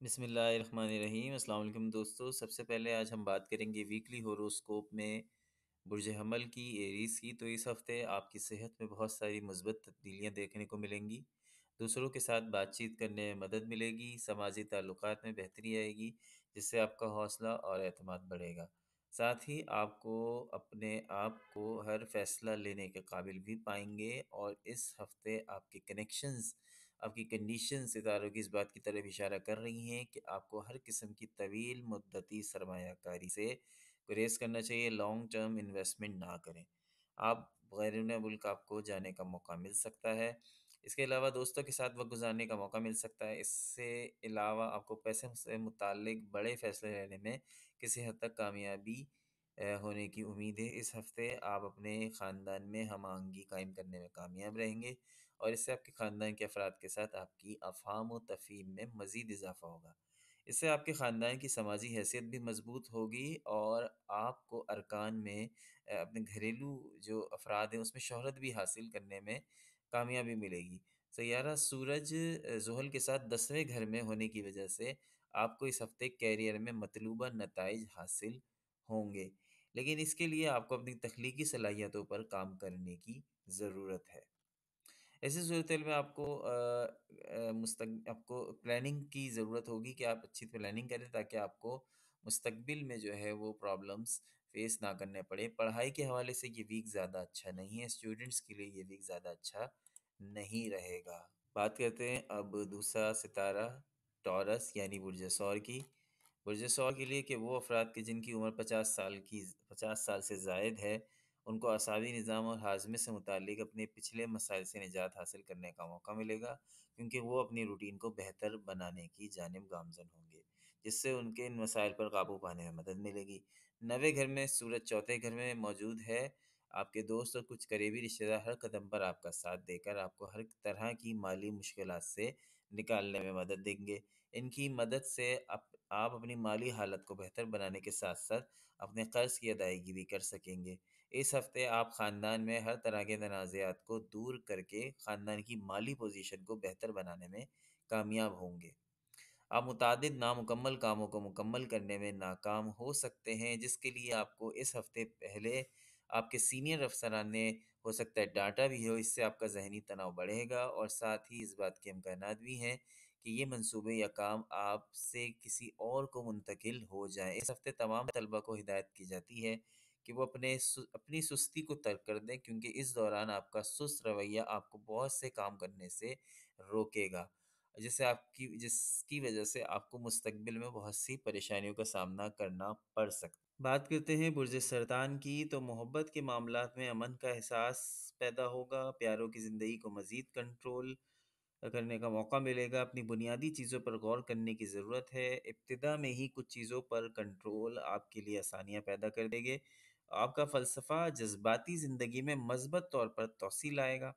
بسم اللہ الرحمن الرحیم۔ السلام علیکم دوستو، سب سے پہلے آج ہم بات کریں گے ویکلی ہوروسکوپ میں برج حمل کی، ایریز کی۔ تو اس ہفتے آپ کی صحت میں بہت ساری مثبت تبدیلیاں دیکھنے کو ملیں گی، دوسروں کے ساتھ بات چیت کرنے میں مدد ملے گی، سماجی تعلقات میں بہتری آئے گی جس سے آپ کا حوصلہ اور اعتماد بڑھے گا۔ ساتھ ہی آپ کو اپنے آپ کو ہر فیصلہ لینے کے قابل بھی پائیں گے، اور اس ہفتے آپ کے کنیکشنز، آپ کی کنڈیشن ستاروں کی اس بات کی طرف اشارہ کر رہی ہیں کہ آپ کو ہر قسم کی طویل مدتی سرمایہ کاری سے گریز کرنا چاہیے، لانگ ٹرم انویسٹمنٹ نہ کریں۔ آپ بیرون ملک آپ کو جانے کا موقع مل سکتا ہے، اس کے علاوہ دوستوں کے ساتھ وقت گزارنے کا موقع مل سکتا ہے۔ اس سے علاوہ آپ کو پیسے سے متعلق بڑے فیصلے لینے میں کسی حد تک کامیابی ہونے کی امید ہے۔ اس ہفتے آپ اپنے خاندان میں ہم آہنگی قائم کرنے میں کامیاب رہیں گے، اور اس سے آپ کے خاندان کے افراد کے ساتھ آپ کی افہام و تفہیم میں مزید اضافہ ہوگا۔ اس سے آپ کے خاندان کی سماجی حیثیت بھی مضبوط ہوگی، اور آپ کو ارکان میں اپنے گھریلو جو افراد ہیں اس میں شہرت بھی حاصل کرنے میں کامیابی ملے گی۔ سیارہ سورج زحل کے ساتھ 10ویں گھر میں ہونے کی وجہ سے آپ کو اس ہفتے کیریئر میں مطلوبہ نتائج حاصل ہوں گے، لیکن اس کے لیے آپ کو اپنی تخلیقی صلاحیتوں پر کام کرنے کی ضرورت ہے۔ ایسی صورتحال میں آپ کو پلاننگ کی ضرورت ہوگی کہ آپ اچھی پلاننگ کریں تاکہ آپ کو مستقبل میں جو ہے وہ پرابلمس فیس نہ کرنے پڑے۔ پڑھائی کے حوالے سے یہ ویک زیادہ اچھا نہیں ہے، اسٹوڈنٹس کے لیے یہ ویک زیادہ اچھا نہیں رہے گا۔ بات کرتے ہیں اب دوسرا ستارہ ٹورس یعنی برج ثور کی۔ برج ثور کے لیے کہ وہ افراد کے جن کی عمر 50 سال سے زائد ہے، ان کو اعصابی نظام اور ہاضمے سے متعلق اپنے پچھلے مسائل سے نجات حاصل کرنے کا موقع ملے گا، کیونکہ وہ اپنی روٹین کو بہتر بنانے کی جانب گامزن ہوں گے، جس سے ان کے ان مسائل پر قابو پانے میں مدد ملے گی۔ 9ویں گھر میں سورج چوتھے گھر میں موجود ہے۔ آپ کے دوست اور کچھ قریبی رشتہ دار ہر قدم پر آپ کا ساتھ دے کر آپ کو ہر طرح کی مالی مشکلات سے نکالنے میں مدد دیں گے۔ ان کی مدد سے آپ اپنی مالی حالت کو بہتر بنانے کے ساتھ ساتھ اپنے قرض کی ادائیگی بھی کر سکیں گے۔ اس ہفتے آپ خاندان میں ہر طرح کے تنازعات کو دور کر کے خاندان کی مالی پوزیشن کو بہتر بنانے میں کامیاب ہوں گے۔ آپ متعدد نامکمل کاموں کو مکمل کرنے میں ناکام ہو سکتے ہیں، جس کے لیے آپ کو اس ہفتے پہلے آپ کے سینئر افسران نے ہو سکتا ہے ڈانٹا بھی ہو۔ اس سے آپ کا ذہنی تناؤ بڑھے گا، اور ساتھ ہی اس بات کے امکانات بھی ہیں کہ یہ منصوبے یا کام آپ سے کسی اور کو منتقل ہو جائیں۔ اس ہفتے تمام طلبہ کو ہدایت کی جاتی ہے کہ وہ اپنی سستی کو ترک کر دیں، کیونکہ اس دوران آپ کا سست رویہ آپ کو بہت سے کام کرنے سے روکے گا، جس کی وجہ سے آپ کو مستقبل میں بہت سی پریشانیوں کا سامنا کرنا پڑ سکتا ہے۔ بات کرتے ہیں برج سرطان کی، تو محبت کے معاملات میں امن کا احساس پیدا ہوگا، پیاروں کی زندگی کو مزید کنٹرول کرنے کا موقع ملے گا۔ اپنی بنیادی چیزوں پر غور کرنے کی ضرورت ہے، ابتدا میں ہی کچھ چیزوں پر کنٹرول آپ کے لیے آسانیاں پیدا کر دے گے۔ آپ کا فلسفہ جذباتی زندگی میں مثبت طور پر توسیع لائے گا،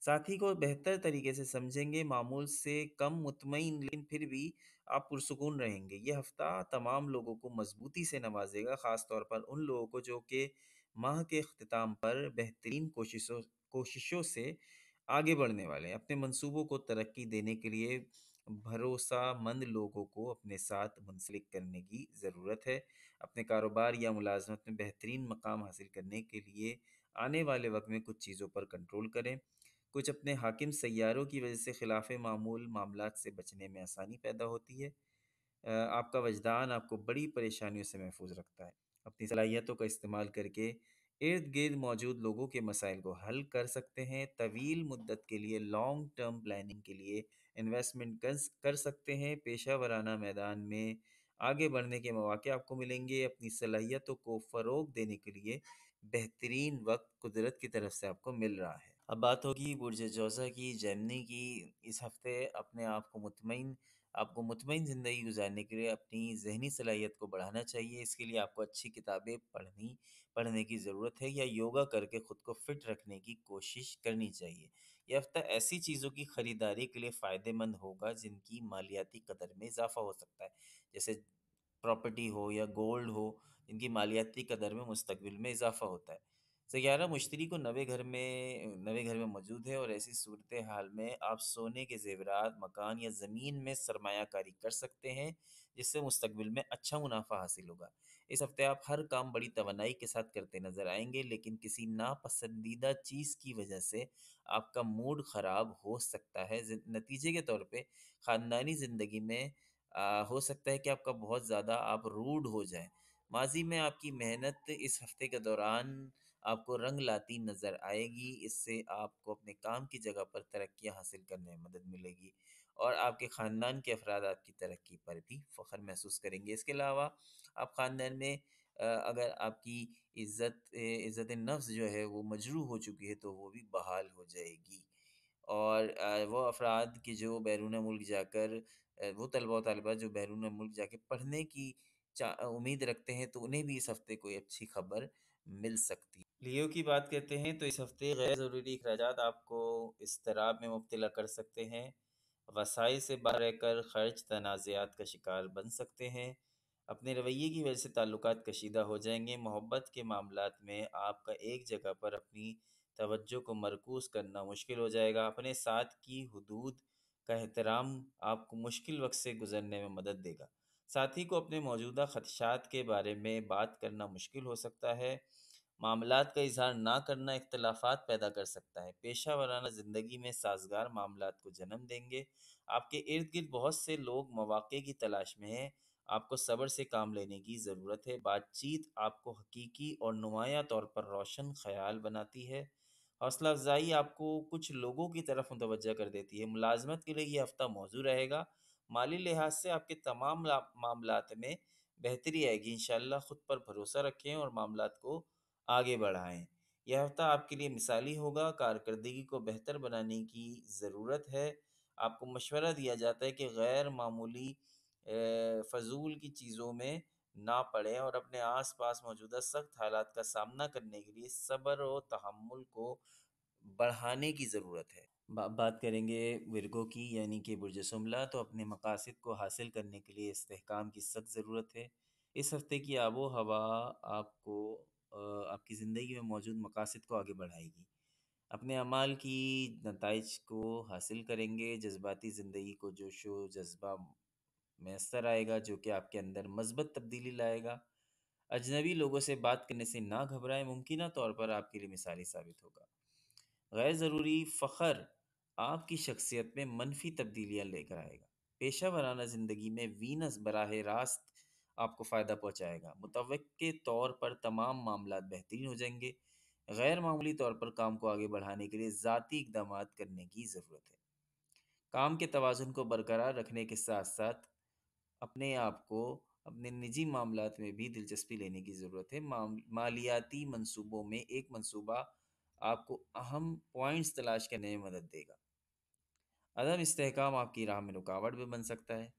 ساتھی کو بہتر طریقے سے سمجھیں گے، معمول سے کم مطمئن لیکن پھر بھی آپ پرسکون رہیں گے۔ یہ ہفتہ تمام لوگوں کو مضبوطی سے نوازے گا، خاص طور پر ان لوگوں کو جو کہ ماہ کے اختتام پر بہترین کوششوں سے آگے بڑھنے والے ہیں۔ اپنے منصوبوں کو ترقی دینے کے لیے بھروسہ مند لوگوں کو اپنے ساتھ منسلک کرنے کی ضرورت ہے۔ اپنے کاروبار یا ملازمت میں بہترین مقام حاصل کرنے کے لیے آنے والے وقت میں کچھ چیزوں پر کنٹرول کریں۔ کچھ اپنے حاکم سیاروں کی وجہ سے خلاف معمول معاملات سے بچنے میں آسانی پیدا ہوتی ہے۔ آپ کا وجدان آپ کو بڑی پریشانیوں سے محفوظ رکھتا ہے۔ اپنی صلاحیتوں کا استعمال کر کے ارد گرد موجود لوگوں کے مسائل کو حل کر سکتے ہیں۔ طویل مدت کے لیے لانگ ٹرم پلاننگ کے لیے انویسٹمنٹ کر سکتے ہیں۔ پیشہ ورانہ میدان میں آگے بڑھنے کے مواقع آپ کو ملیں گے۔ اپنی صلاحیتوں کو فروغ دینے کے لیے بہترین وقت قدرت کی طرف سے آپ کو مل رہا ہے۔ اب بات ہوگی برج جوزہ کی، جیمنی کی۔ اس ہفتے آپ کو مطمئن زندگی گزارنے کے لیے اپنی ذہنی صلاحیت کو بڑھانا چاہیے۔ اس کے لیے آپ کو اچھی کتابیں پڑھنے کی ضرورت ہے، یا یوگا کر کے خود کو فٹ رکھنے کی کوشش کرنی چاہیے۔ یہ ہفتہ ایسی چیزوں کی خریداری کے لیے فائدہ مند ہوگا جن کی مالیاتی قدر میں اضافہ ہو سکتا ہے، جیسے پراپرٹی ہو یا گولڈ ہو، جن کی مالیاتی قدر میں مستقبل میں اضافہ ہوتا ہے۔ سیارہ مشتری کو نوے گھر میں موجود ہے، اور ایسی صورتحال میں آپ سونے کے زیورات، مکان یا زمین میں سرمایہ کاری کر سکتے ہیں، جس سے مستقبل میں اچھا منافع حاصل ہوگا۔ اس ہفتے آپ ہر کام بڑی توانائی کے ساتھ کرتے نظر آئیں گے، لیکن کسی ناپسندیدہ چیز کی وجہ سے آپ کا موڈ خراب ہو سکتا ہے۔ نتیجے کے طور پہ خاندانی زندگی میں ہو سکتا ہے کہ آپ کا بہت زیادہ آپ روڈ ہو جائیں۔ ماضی میں آپ کی محنت اس ہفتے کے دوران آپ کو رنگ لاتی نظر آئے گی۔ اس سے آپ کو اپنے کام کی جگہ پر ترقیاں حاصل کرنے میں مدد ملے گی، اور آپ کے خاندان کے افراد آپ کی ترقی پر بھی فخر محسوس کریں گے۔ اس کے علاوہ آپ خاندان میں اگر آپ کی عزت نفس جو ہے وہ مجروح ہو چکی ہے تو وہ بھی بحال ہو جائے گی، اور وہ افراد کہ جو بیرون ملک جا کر وہ طلبہ و طالبات جو بیرون ملک جا کے پڑھنے کی امید رکھتے ہیں، تو انہیں بھی اس ہفتے کوئی اچھی خبر مل سکتی ہے۔ لیو کی بات کرتے ہیں تو اس ہفتے غیر ضروری اخراجات آپ کو اضطراب میں مبتلا کر سکتے ہیں۔ وسائل سے باہر رہ کر خرچ تنازعات کا شکار بن سکتے ہیں۔ اپنے رویے کی وجہ سے تعلقات کشیدہ ہو جائیں گے۔ محبت کے معاملات میں آپ کا ایک جگہ پر اپنی توجہ کو مرکوز کرنا مشکل ہو جائے گا۔ اپنے ساتھ کی حدود کا احترام آپ کو مشکل وقت سے گزرنے میں مدد دے گا۔ ساتھی کو اپنے موجودہ خدشات کے بارے میں بات کرنا مشکل ہو سکتا ہے۔ معاملات کا اظہار نہ کرنا اختلافات پیدا کر سکتا ہے۔ پیشہ ورانہ زندگی میں سازگار معاملات کو جنم دیں گے۔ آپ کے ارد گرد بہت سے لوگ مواقع کی تلاش میں ہیں۔ آپ کو صبر سے کام لینے کی ضرورت ہے۔ بات چیت آپ کو حقیقی اور نمایاں طور پر روشن خیال بناتی ہے۔ حوصلہ افزائی آپ کو کچھ لوگوں کی طرف متوجہ کر دیتی ہے۔ ملازمت کے لیے یہ ہفتہ موزوں رہے گا۔ مالی لحاظ سے آپ کے تمام معاملات میں بہتری آئے گی۔ انشاءاللہ خود پر بھروسہ رکھیں اور معاملات کو آگے بڑھائیں۔ یہ ہفتہ آپ کے لیے مثالی ہوگا۔ کارکردگی کو بہتر بنانے کی ضرورت ہے۔ آپ کو مشورہ دیا جاتا ہے کہ غیر معمولی فضول کی چیزوں میں نہ پڑیں، اور اپنے آس پاس موجودہ سخت حالات کا سامنا کرنے کے لیے صبر و تحمل کو بڑھانے کی ضرورت ہے۔ بات کریں گے ورگو کی، یعنی کہ برج سملہ، تو اپنے مقاصد کو حاصل کرنے کے لیے استحکام کی سخت ضرورت ہے۔ اس ہفتے کی آب و ہوا آپ کو آپ کی زندگی میں موجود مقاصد کو آگے بڑھائے گی۔ اپنے اعمال کی نتائج کو حاصل کریں گے۔ جذباتی زندگی کو جوش و جذبہ میسر آئے گا، جو کہ آپ کے اندر مثبت تبدیلی لائے گا۔ اجنبی لوگوں سے بات کرنے سے نہ گھبرائیں، ممکنہ طور پر آپ کے لیے مثالی ثابت ہوگا۔ غیر ضروری فخر آپ کی شخصیت میں منفی تبدیلیاں لے کر آئے گا۔ پیشہ ورانہ زندگی میں وینس براہ راست آپ کو فائدہ پہنچائے گا۔ متوقع طور پر تمام معاملات بہترین ہو جائیں گے۔ غیر معمولی طور پر کام کو آگے بڑھانے کے لیے ذاتی اقدامات کرنے کی ضرورت ہے۔ کام کے توازن کو برقرار رکھنے کے ساتھ ساتھ اپنے آپ کو اپنے نجی معاملات میں بھی دلچسپی لینے کی ضرورت ہے۔ مالیاتی منصوبوں میں ایک منصوبہ آپ کو اہم پوائنٹس تلاش کرنے میں مدد دے گا۔ عدم استحکام آپ کی راہ میں رکاوٹ بھی بن سکتا ہے۔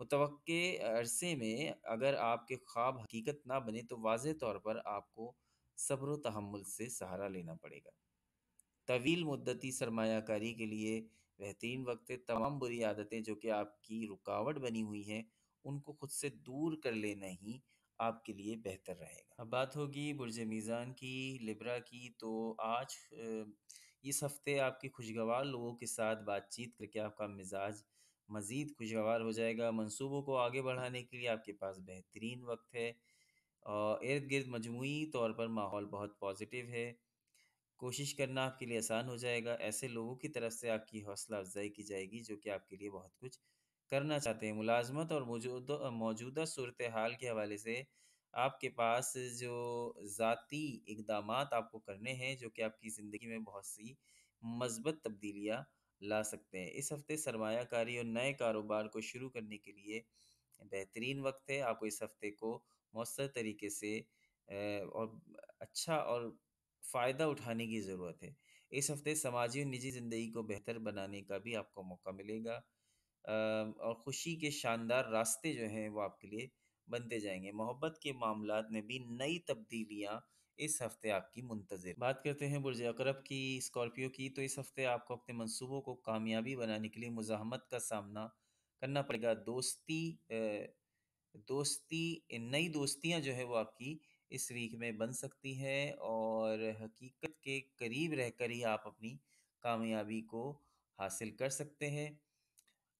متوقع عرصے میں اگر آپ کے خواب حقیقت نہ بنے تو واضح طور پر آپ کو صبر و تحمل سے سہارا لینا پڑے گا۔ طویل مدتی سرمایہ کاری کے لیے بہترین وقت ہے۔ تمام بری عادتیں جو کہ آپ کی رکاوٹ بنی ہوئی ہیں، ان کو خود سے دور کر لینا ہی آپ کے لیے بہتر رہے گا۔ اب بات ہوگی برج میزان کی، لبرا کی، تو آج اس ہفتے آپ کے خوشگوار لوگوں کے ساتھ بات چیت کر کے آپ کا مزاج مزید خوشگوار ہو جائے گا۔ منصوبوں کو آگے بڑھانے کے لیے آپ کے پاس بہترین وقت ہے، اور ارد گرد مجموعی طور پر ماحول بہت پازیٹیو ہے۔ کوشش کرنا آپ کے لیے آسان ہو جائے گا۔ ایسے لوگوں کی طرف سے آپ کی حوصلہ افزائی کی جائے گی جو کہ آپ کے لیے بہت کچھ کرنا چاہتے ہیں۔ ملازمت اور موجودہ صورتحال کے حوالے سے آپ کے پاس جو ذاتی اقدامات آپ کو کرنے ہیں، جو کہ آپ کی زندگی میں بہت سی مثبت تبدیلیاں لا سکتے ہیں۔ اس ہفتے سرمایہ کاری اور نئے کاروبار کو شروع کرنے کے لیے بہترین وقت ہے۔ آپ کو اس ہفتے کو مؤثر طریقے سے اور اچھا اور فائدہ اٹھانے کی ضرورت ہے۔ اس ہفتے سماجی اور نجی زندگی کو بہتر بنانے کا بھی آپ کو موقع ملے گا، اور خوشی کے شاندار راستے جو ہیں وہ آپ کے لیے بنتے جائیں گے۔ محبت کے معاملات میں بھی نئی تبدیلیاں اس ہفتے آپ کی منتظر۔ بات کرتے ہیں برج عقرب کی، اسکارپیو کی، تو اس ہفتے آپ کو اپنے منصوبوں کو کامیابی بنانے کے لیے مزاحمت کا سامنا کرنا پڑے گا۔ دوستی نئی دوستیاں جو ہے وہ آپ کی اس ویک میں بن سکتی ہے، اور حقیقت کے قریب رہ کر ہی آپ اپنی کامیابی کو حاصل کر سکتے ہیں۔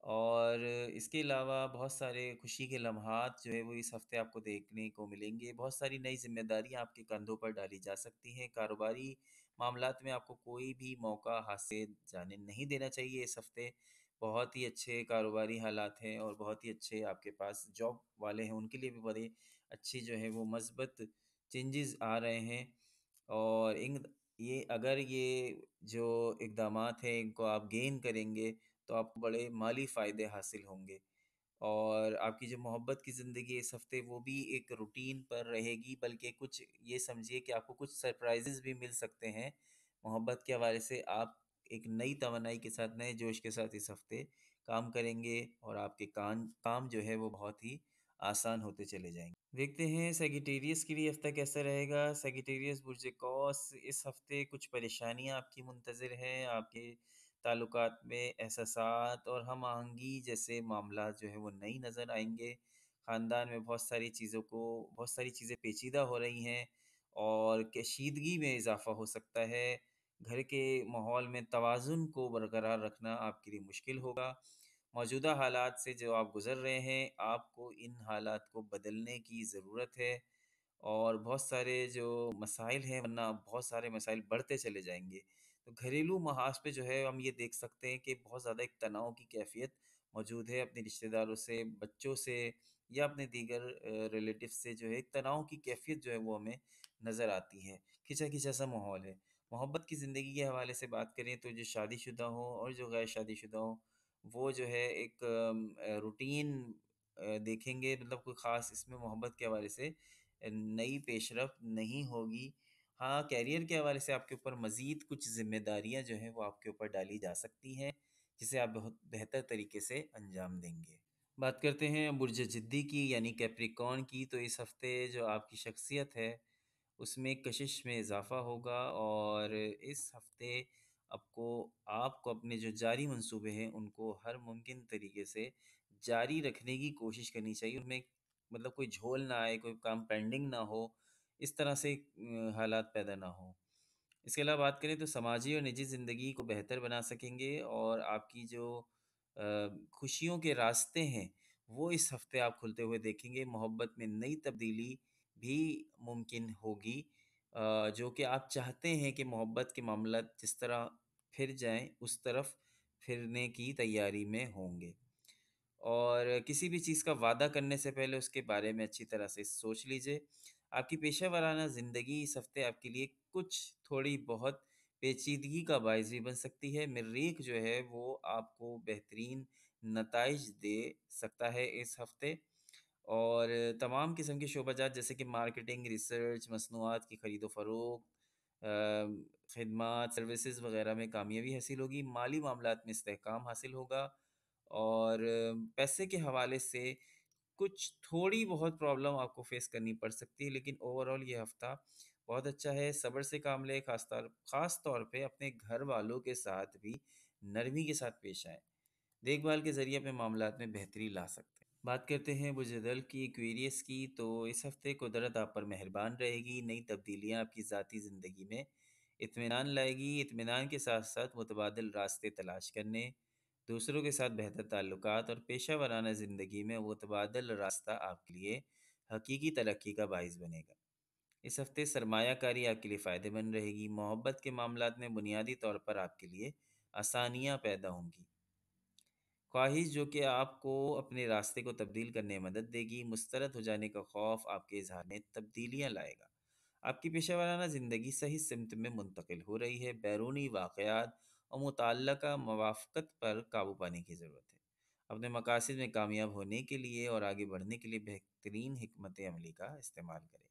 اور اس کے علاوہ بہت سارے خوشی کے لمحات جو ہے وہ اس ہفتے آپ کو دیکھنے کو ملیں گے۔ بہت ساری نئی ذمہ داریاں آپ کے کندھوں پر ڈالی جا سکتی ہیں۔ کاروباری معاملات میں آپ کو کوئی بھی موقع ہاتھ سے جانے نہیں دینا چاہیے اس ہفتے۔ بہت ہی اچھے کاروباری حالات ہیں، اور بہت ہی اچھے آپ کے پاس جاب والے ہیں، ان کے لیے بھی بڑے اچھی جو ہے وہ مثبت چینجز آ رہے ہیں۔ اور یہ اگر یہ جو اقدامات ہیں ان کو آپ گین کریں گے تو آپ کو بڑے مالی فائدے حاصل ہوں گے، اور آپ کی جو محبت کی زندگی اس ہفتے وہ بھی ایک روٹین پر رہے گی، بلکہ کچھ یہ سمجھیے کہ آپ کو کچھ سرپرائزز بھی مل سکتے ہیں محبت کے حوالے سے۔ آپ ایک نئی توانائی کے ساتھ، نئے جوش کے ساتھ اس ہفتے کام کریں گے، اور آپ کے کام جو ہے وہ بہت ہی آسان ہوتے چلے جائیں گے۔ دیکھتے ہیں سیگیٹیریس کے لیے ہفتہ کیسا رہے گا۔ سیگیٹیریس برج قوس، اس ہفتے کچھ پریشانیاں آپ کی منتظر ہیں۔ آپ کے تعلقات میں احساسات اور ہم آہنگی جیسے معاملات جو ہے وہ نئی نظر آئیں گے۔ خاندان میں بہت ساری چیزیں پیچیدہ ہو رہی ہیں، اور کشیدگی میں اضافہ ہو سکتا ہے۔ گھر کے ماحول میں توازن کو برقرار رکھنا آپ کے لیے مشکل ہوگا۔ موجودہ حالات سے جو آپ گزر رہے ہیں، آپ کو ان حالات کو بدلنے کی ضرورت ہے، اور بہت سارے جو مسائل ہیں، ورنہ بہت سارے مسائل بڑھتے چلے جائیں گے۔ تو گھریلو محاذ پہ جو ہے ہم یہ دیکھ سکتے ہیں کہ بہت زیادہ ایک تناؤ کی کیفیت موجود ہے، اپنے رشتہ داروں سے، بچوں سے، یا اپنے دیگر ریلیٹیو سے جو ہے ایک تناؤ کی کیفیت جو ہے وہ ہمیں نظر آتی ہے۔ کھچا کھچا سا ماحول ہے۔ محبت کی زندگی کے حوالے سے بات کریں تو جو شادی شدہ ہوں اور جو غیر شادی شدہ ہوں، وہ جو ہے ایک روٹین دیکھیں گے، مطلب کوئی خاص اس میں محبت کے حوالے سے نئی پیش رفت نہیں ہوگی۔ ہاں، کیریئر کے حوالے سے آپ کے اوپر مزید کچھ ذمہ داریاں جو ہیں وہ آپ کے اوپر ڈالی جا سکتی ہیں، جسے آپ بہت بہتر طریقے سے انجام دیں گے۔ بات کرتے ہیں برج جدی کی یعنی کیپریکون کی، تو اس ہفتے جو آپ کی شخصیت ہے اس میں کشش میں اضافہ ہوگا، اور اس ہفتے آپ کو اپنے جو جاری منصوبے ہیں ان کو ہر ممکن طریقے سے جاری رکھنے کی کوشش کرنی چاہیے۔ ان میں مطلب کوئی جھول نہ آئے، کوئی کام پینڈنگ نہ ہو، اس طرح سے حالات پیدا نہ ہوں۔ اس کے علاوہ بات کریں تو سماجی اور نجی زندگی کو بہتر بنا سکیں گے، اور آپ کی جو خوشیوں کے راستے ہیں وہ اس ہفتے آپ کھلتے ہوئے دیکھیں گے۔ محبت میں نئی تبدیلی بھی ممکن ہوگی، جو کہ آپ چاہتے ہیں کہ محبت کے معاملات جس طرح پھر جائیں اس طرف پھرنے کی تیاری میں ہوں گے۔ اور کسی بھی چیز کا وعدہ کرنے سے پہلے اس کے بارے میں اچھی طرح سے سوچ لیجئے۔ آپ کی پیشہ ورانہ زندگی اس ہفتے آپ کے لیے کچھ تھوڑی بہت پیچیدگی کا باعث بھی بن سکتی ہے۔ مریخ جو ہے وہ آپ کو بہترین نتائج دے سکتا ہے اس ہفتے، اور تمام قسم کے شعبہ جات جیسے کہ مارکیٹنگ، ریسرچ، مصنوعات کی خرید و فروخت، خدمات، سروسز وغیرہ میں کامیابی حاصل ہوگی۔ مالی معاملات میں استحکام حاصل ہوگا، اور پیسے کے حوالے سے کچھ تھوڑی بہت پرابلم آپ کو فیس کرنی پڑ سکتی ہے، لیکن اوورآل یہ ہفتہ بہت اچھا ہے۔ صبر سے کام لیں، خاص طور پہ اپنے گھر والوں کے ساتھ بھی نرمی کے ساتھ پیش آئیں۔ دیکھ بھال کے ذریعے اپنے معاملات میں بہتری لا سکتے ہیں۔ بات کرتے ہیں برج کی، ایکویریس کی، تو اس ہفتے قدرت آپ پر مہربان رہے گی۔ نئی تبدیلیاں آپ کی ذاتی زندگی میں اطمینان لائے گی۔ اطمینان کے ساتھ ساتھ متبادل راستے تلاش کرنے، دوسروں کے ساتھ بہتر تعلقات اور پیشہ ورانہ زندگی میں متبادل راستہ آپ کے لیے حقیقی ترقی کا باعث بنے گا۔ اس ہفتے سرمایہ کاری آپ کے لیے فائدہ مند رہے گی۔ محبت کے معاملات میں بنیادی طور پر آپ کے لیے آسانیاں پیدا ہوں گی۔ خواہش جو کہ آپ کو اپنے راستے کو تبدیل کرنے میں مدد دے گی۔ مسترد ہو جانے کا خوف آپ کے اظہار میں تبدیلیاں لائے گا۔ آپ کی پیشہ ورانہ زندگی صحیح سمت میں منتقل ہو رہی ہے۔ بیرونی واقعات اور متعلقہ موافقت پر قابو پانے کی ضرورت ہے۔ اپنے مقاصد میں کامیاب ہونے کے لیے اور آگے بڑھنے کے لیے بہترین حکمت عملی کا استعمال کریں۔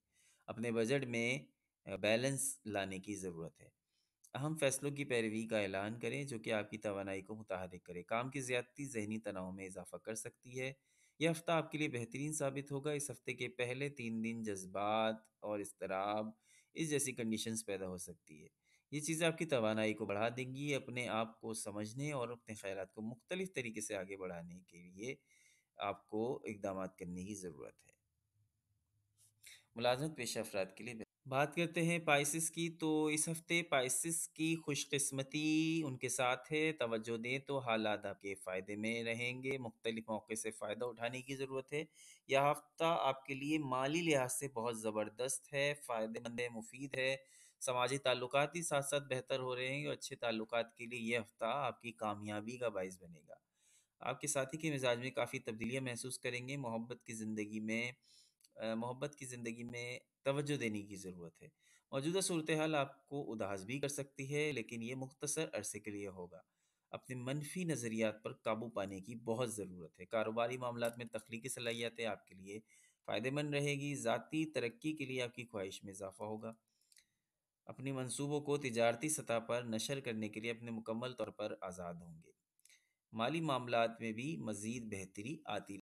اپنے بجٹ میں بیلنس لانے کی ضرورت ہے۔ اہم فیصلوں کی پیروی کا اعلان کریں جو کہ آپ کی توانائی کو متحرک کرے۔ کام کی زیادتی ذہنی تناؤ میں اضافہ کر سکتی ہے۔ یہ ہفتہ آپ کے لیے بہترین ثابت ہوگا۔ اس ہفتے کے پہلے 3 دن جذبات اور اضطراب اس جیسی کنڈیشنز پیدا ہو سکتی ہے۔ یہ چیزیں آپ کی توانائی کو بڑھا دیں گی۔ اپنے آپ کو سمجھنے اور اپنے خیالات کو مختلف طریقے سے آگے بڑھانے کے لیے آپ کو اقدامات کرنے کی ضرورت ہے۔ ملازمت پیشہ افراد کے لیے بات کرتے ہیں پائسس کی، تو اس ہفتے پائسس کی خوش قسمتی ان کے ساتھ ہے۔ توجہ دیں تو حالات آپ کے فائدے میں رہیں گے، مختلف موقع سے فائدہ اٹھانے کی ضرورت ہے۔ یہ ہفتہ آپ کے لیے مالی لحاظ سے بہت زبردست ہے، فائدہ مند ہے، مفید ہے۔ سماجی تعلقات بھی ساتھ ساتھ بہتر ہو رہے ہیں، اور اچھے تعلقات کے لیے یہ ہفتہ آپ کی کامیابی کا باعث بنے گا۔ آپ کے ساتھی کے مزاج میں کافی تبدیلیاں محسوس کریں گے۔ محبت کی زندگی میں توجہ دینے کی ضرورت ہے۔ موجودہ صورتحال آپ کو اداس بھی کر سکتی ہے، لیکن یہ مختصر عرصے کے لیے ہوگا۔ اپنے منفی نظریات پر قابو پانے کی بہت ضرورت ہے۔ کاروباری معاملات میں تخلیقی صلاحیتیں آپ کے لیے فائدہ مند رہے گی۔ ذاتی ترقی کے لیے آپ کی خواہش میں اضافہ ہوگا۔ اپنی منصوبوں کو تجارتی سطح پر نشر کرنے کے لیے اپنے مکمل طور پر آزاد ہوں گے۔ مالی معاملات میں بھی مزید بہتری آتی